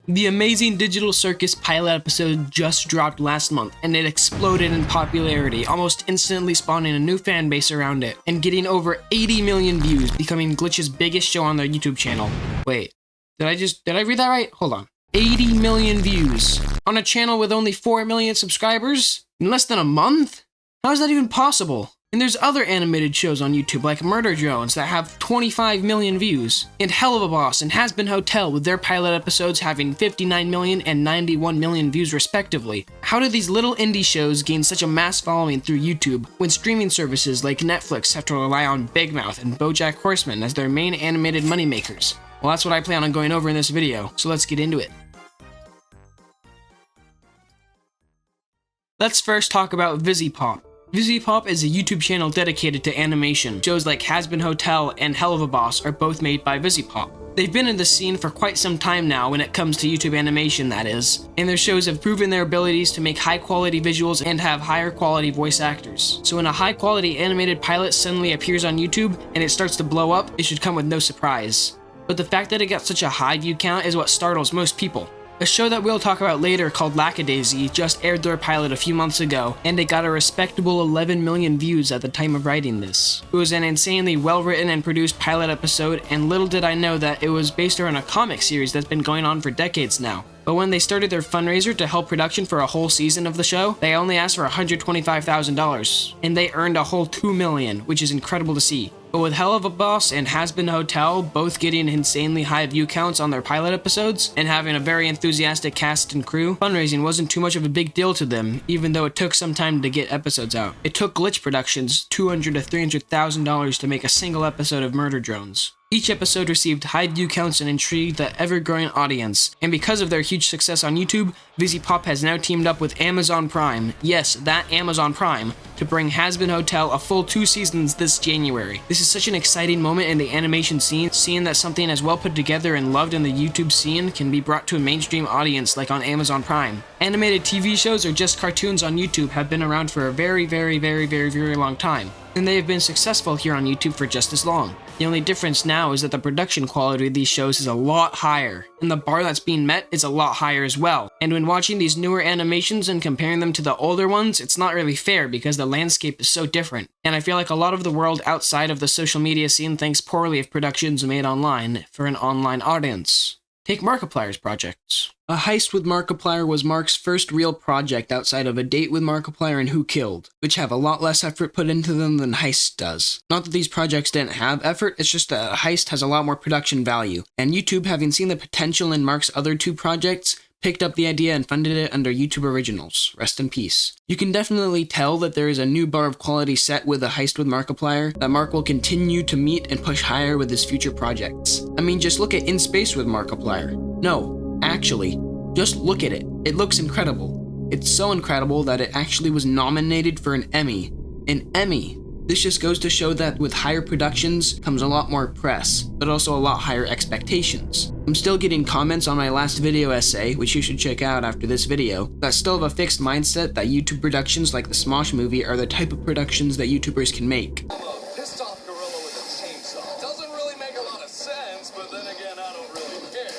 The amazing Digital Circus pilot episode just dropped last month, and it exploded in popularity, almost instantly spawning a new fan base around it, and getting over 80 million views, becoming Glitch's biggest show on their YouTube channel. Wait, did I read that right? Hold on. 80 million views on a channel with only 4 million subscribers in less than a month? How is that even possible? And there's other animated shows on YouTube like Murder Drones that have 25 million views, and Hell of a Boss and Has Been Hotel with their pilot episodes having 59 million and 91 million views respectively. How do these little indie shows gain such a mass following through YouTube when streaming services like Netflix have to rely on Big Mouth and BoJack Horseman as their main animated moneymakers? Well, that's what I plan on going over in this video, so let's get into it. Let's first talk about Viziepop. Viziepop is a YouTube channel dedicated to animation. Shows like Has Been Hotel and Hell of a Boss are both made by Viziepop. They've been in the scene for quite some time now when it comes to YouTube animation, that is, and their shows have proven their abilities to make high-quality visuals and have higher-quality voice actors. So when a high-quality animated pilot suddenly appears on YouTube and it starts to blow up, it should come with no surprise. But the fact that it got such a high view count is what startles most people. A show that we'll talk about later called Lackadaisy just aired their pilot a few months ago, and it got a respectable 11 million views at the time of writing this. It was an insanely well-written and produced pilot episode, and little did I know that it was based around a comic series that's been going on for decades now. But when they started their fundraiser to help production for a whole season of the show, they only asked for $125,000, and they earned a whole $2 million, which is incredible to see. But with Hell of a Boss and Has Been Hotel both getting insanely high view counts on their pilot episodes, and having a very enthusiastic cast and crew, fundraising wasn't too much of a big deal to them, even though it took some time to get episodes out. It took Glitch Productions $200,000 to $300,000 to make a single episode of Murder Drones. Each episode received high view counts and intrigued the ever-growing audience, and because of their huge success on YouTube, Viziepop has now teamed up with Amazon Prime, yes, that Amazon Prime, to bring Has Been Hotel a full 2 seasons this January. This is such an exciting moment in the animation scene, seeing that something as well put together and loved in the YouTube scene can be brought to a mainstream audience like on Amazon Prime. Animated TV shows or just cartoons on YouTube have been around for a very long time, and they have been successful here on YouTube for just as long. The only difference now is that the production quality of these shows is a lot higher, and the bar that's being met is a lot higher as well. And when watching these newer animations and comparing them to the older ones, it's not really fair because the landscape is so different. And I feel like a lot of the world outside of the social media scene thinks poorly of productions made online for an online audience. Take Markiplier's projects. A Heist with Markiplier was Mark's first real project outside of A Date with Markiplier and Who Killed, which have a lot less effort put into them than Heist does. Not that these projects didn't have effort, it's just that Heist has a lot more production value, and YouTube, having seen the potential in Mark's other 2 projects, picked up the idea and funded it under YouTube Originals. Rest in peace. You can definitely tell that there is a new bar of quality set with A Heist with Markiplier that Mark will continue to meet and push higher with his future projects. I mean, just look at In Space with Markiplier. No, actually, just look at it. It looks incredible. It's so incredible that it actually was nominated for an Emmy. An Emmy! This just goes to show that with higher productions comes a lot more press, but also a lot higher expectations. I'm still getting comments on my last video essay, which you should check out after this video, that still have a fixed mindset that YouTube productions like the Smosh movie are the type of productions that YouTubers can make. Pissed off gorilla with a chainsaw. Doesn't really make a lot of sense, but then again, I don't really care.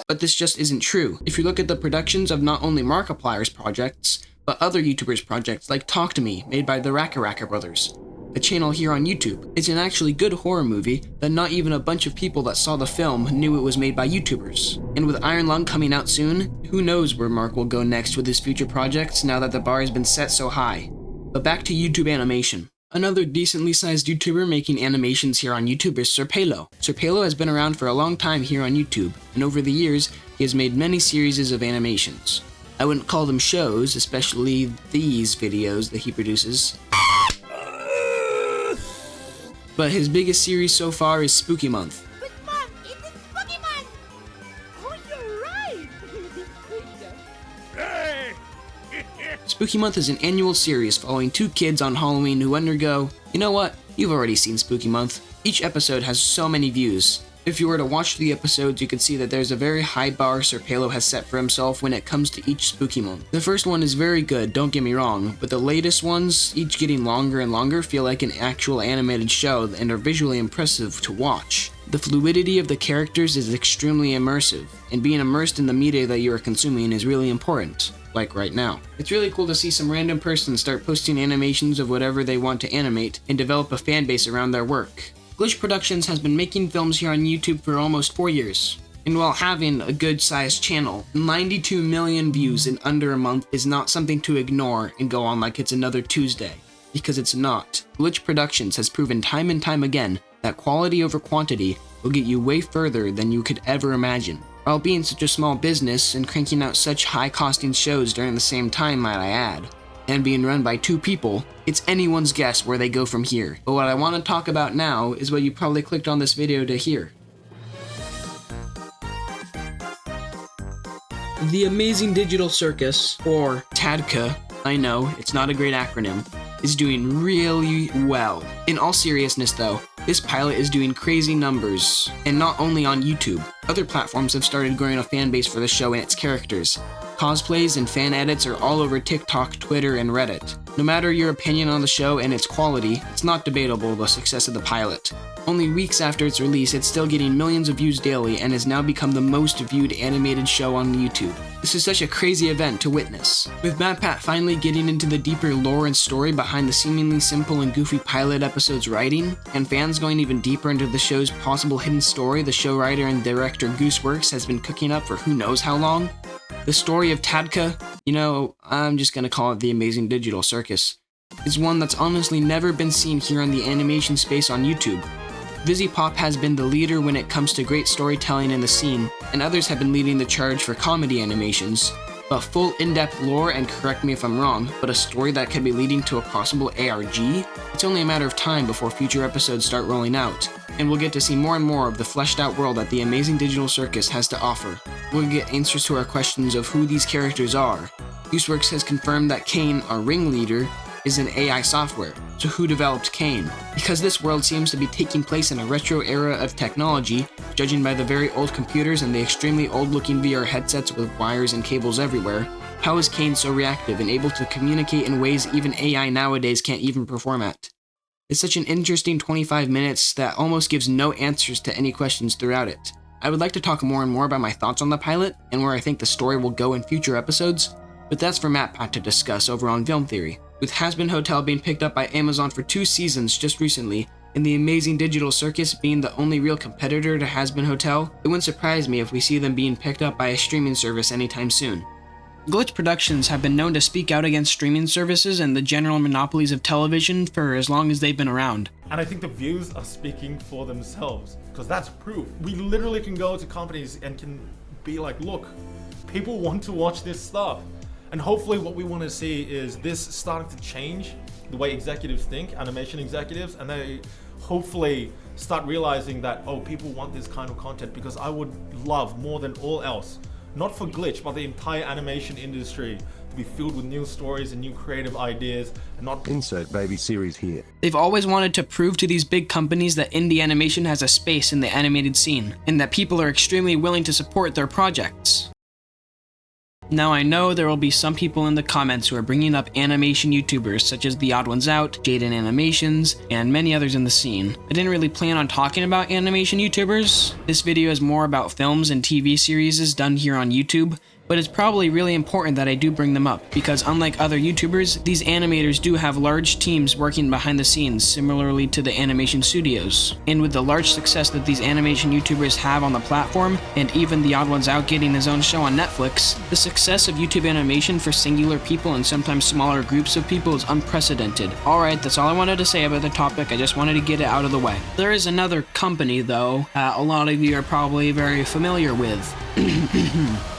But this just isn't true. If you look at the productions of not only Markiplier's projects, but other YouTubers' projects like Talk to Me, made by the Raka Brothers, a channel here on YouTube. It's an actually good horror movie that not even a bunch of people that saw the film knew it was made by YouTubers. And with Iron Lung coming out soon, who knows where Mark will go next with his future projects now that the bar has been set so high. But back to YouTube animation. Another decently sized YouTuber making animations here on YouTube is Pelo. Pelo has been around for a long time here on YouTube, and over the years, he has made many series of animations. I wouldn't call them shows, especially these videos that he produces. But his biggest series so far is Spooky Month. But Mom, it's a Spooky Month! Oh, you're right! Spooky Month is an annual series following 2 kids on Halloween who undergo... You know what? You've already seen Spooky Month. Each episode has so many views. If you were to watch the episodes, you could see that there's a very high bar Pelo has set for himself when it comes to each spooky month. The first one is very good, don't get me wrong, but the latest ones, each getting longer and longer, feel like an actual animated show and are visually impressive to watch. The fluidity of the characters is extremely immersive, and being immersed in the media that you are consuming is really important, like right now. It's really cool to see some random person start posting animations of whatever they want to animate and develop a fan base around their work. Glitch Productions has been making films here on YouTube for almost 4 years. And while having a good-sized channel, 92 million views in under a month is not something to ignore and go on like it's another Tuesday. Because it's not. Glitch Productions has proven time and time again that quality over quantity will get you way further than you could ever imagine. While being such a small business and cranking out such high-costing shows during the same time, might I add, and being run by 2 people, it's anyone's guess where they go from here. But what I want to talk about now is what you probably clicked on this video to hear. The Amazing Digital Circus, or TADCA, I know, it's not a great acronym, is doing really well. In all seriousness though, this pilot is doing crazy numbers, and not only on YouTube. Other platforms have started growing a fan base for the show and its characters. Cosplays and fan edits are all over TikTok, Twitter, and Reddit. No matter your opinion on the show and its quality, it's not debatable the success of the pilot. Only weeks after its release, it's still getting millions of views daily and has now become the most viewed animated show on YouTube. This is such a crazy event to witness. With MatPat finally getting into the deeper lore and story behind the seemingly simple and goofy pilot episode's writing, and fans going even deeper into the show's possible hidden story the show writer and director Gooseworks has been cooking up for who knows how long, the story of TADCA, I'm just gonna call it the Amazing Digital Circus, is one that's honestly never been seen here on the animation space on YouTube. Viziepop has been the leader when it comes to great storytelling in the scene, and others have been leading the charge for comedy animations. But full in-depth lore, and correct me if I'm wrong, but a story that could be leading to a possible ARG? It's only a matter of time before future episodes start rolling out, and we'll get to see more and more of the fleshed out world that the Amazing Digital Circus has to offer. We'll get answers to our questions of who these characters are. Gooseworks has confirmed that Kane, our ringleader, is an AI software. So who developed Kane? Because this world seems to be taking place in a retro era of technology, judging by the very old computers and the extremely old-looking VR headsets with wires and cables everywhere, how is Kane so reactive and able to communicate in ways even AI nowadays can't even perform at? It's such an interesting 25 minutes that almost gives no answers to any questions throughout it. I would like to talk more and more about my thoughts on the pilot and where I think the story will go in future episodes, but that's for MatPat to discuss over on Film Theory. With Has-Been Hotel being picked up by Amazon for 2 seasons just recently, and the Amazing Digital Circus being the only real competitor to Has-Been Hotel, it wouldn't surprise me if we see them being picked up by a streaming service anytime soon. Glitch Productions have been known to speak out against streaming services and the general monopolies of television for as long as they've been around. And I think the views are speaking for themselves, because that's proof. We literally can go to companies and can be like, look, people want to watch this stuff. And hopefully what we want to see is this starting to change the way executives think, animation executives, and they hopefully start realizing that, oh, people want this kind of content, because I would love more than all else, not for Glitch, but the entire animation industry to be filled with new stories and new creative ideas, and not insert baby series here. They've always wanted to prove to these big companies that indie animation has a space in the animated scene, and that people are extremely willing to support their projects. Now I know there will be some people in the comments who are bringing up animation YouTubers such as The Odd Ones Out, Jaden Animations, and many others in the scene. I didn't really plan on talking about animation YouTubers. This video is more about films and TV series done here on YouTube, but it's probably really important that I do bring them up, because unlike other YouTubers, these animators do have large teams working behind the scenes, similarly to the animation studios. And with the large success that these animation YouTubers have on the platform, and even The Odd Ones Out getting his own show on Netflix, the success of YouTube animation for singular people and sometimes smaller groups of people is unprecedented. Alright, that's all I wanted to say about the topic, I just wanted to get it out of the way. There is another company though, a lot of you are probably very familiar with.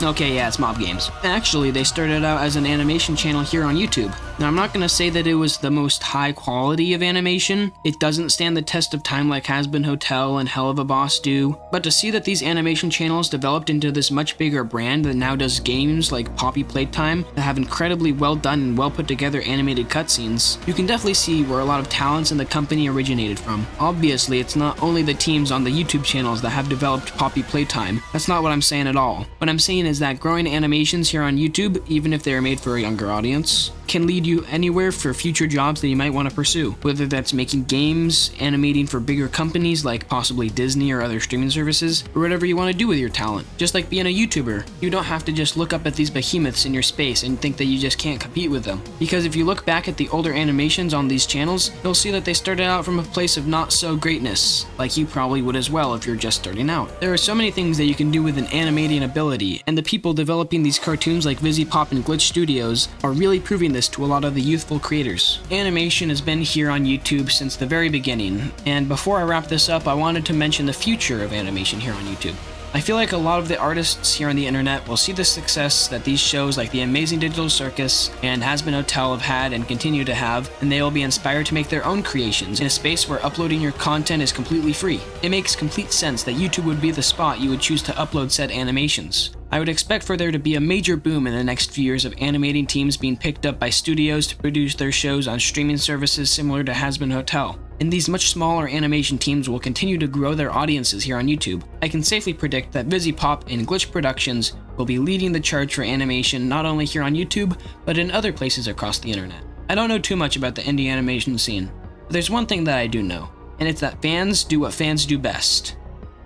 Okay, yeah, it's Mob Games. Actually, they started out as an animation channel here on YouTube. Now, I'm not going to say that it was the most high quality of animation. It doesn't stand the test of time like Has-Been Hotel and Hell of a Boss do. But to see that these animation channels developed into this much bigger brand that now does games like Poppy Playtime that have incredibly well done and well put together animated cutscenes, you can definitely see where a lot of talents in the company originated from. Obviously, it's not only the teams on the YouTube channels that have developed Poppy Playtime. That's not what I'm saying at all. What I'm saying is that growing animations here on YouTube, even if they are made for a younger audience, can lead you anywhere for future jobs that you might want to pursue, whether that's making games, animating for bigger companies like possibly Disney or other streaming services, or whatever you want to do with your talent. Just like being a YouTuber, you don't have to just look up at these behemoths in your space and think that you just can't compete with them. Because if you look back at the older animations on these channels, you'll see that they started out from a place of not so greatness, like you probably would as well if you're just starting out. There are so many things that you can do with an animating ability, and the people developing these cartoons like Viziepop and Glitch Studios are really proving this to a lot of the youthful creators. Animation has been here on YouTube since the very beginning, and before I wrap this up, I wanted to mention the future of animation here on YouTube. I feel like a lot of the artists here on the internet will see the success that these shows like The Amazing Digital Circus and Has Been Hotel have had and continue to have, and they will be inspired to make their own creations in a space where uploading your content is completely free. It makes complete sense that YouTube would be the spot you would choose to upload said animations. I would expect for there to be a major boom in the next few years of animating teams being picked up by studios to produce their shows on streaming services similar to Has Been Hotel. And these much smaller animation teams will continue to grow their audiences here on YouTube. I can safely predict that Viziepop and Glitch Productions will be leading the charge for animation not only here on YouTube, but in other places across the internet. I don't know too much about the indie animation scene, but there's one thing that I do know, and it's that fans do what fans do best.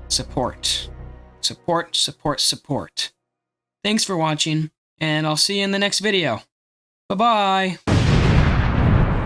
Support. Support, support, support. Thanks for watching, and I'll see you in the next video. Bye-bye!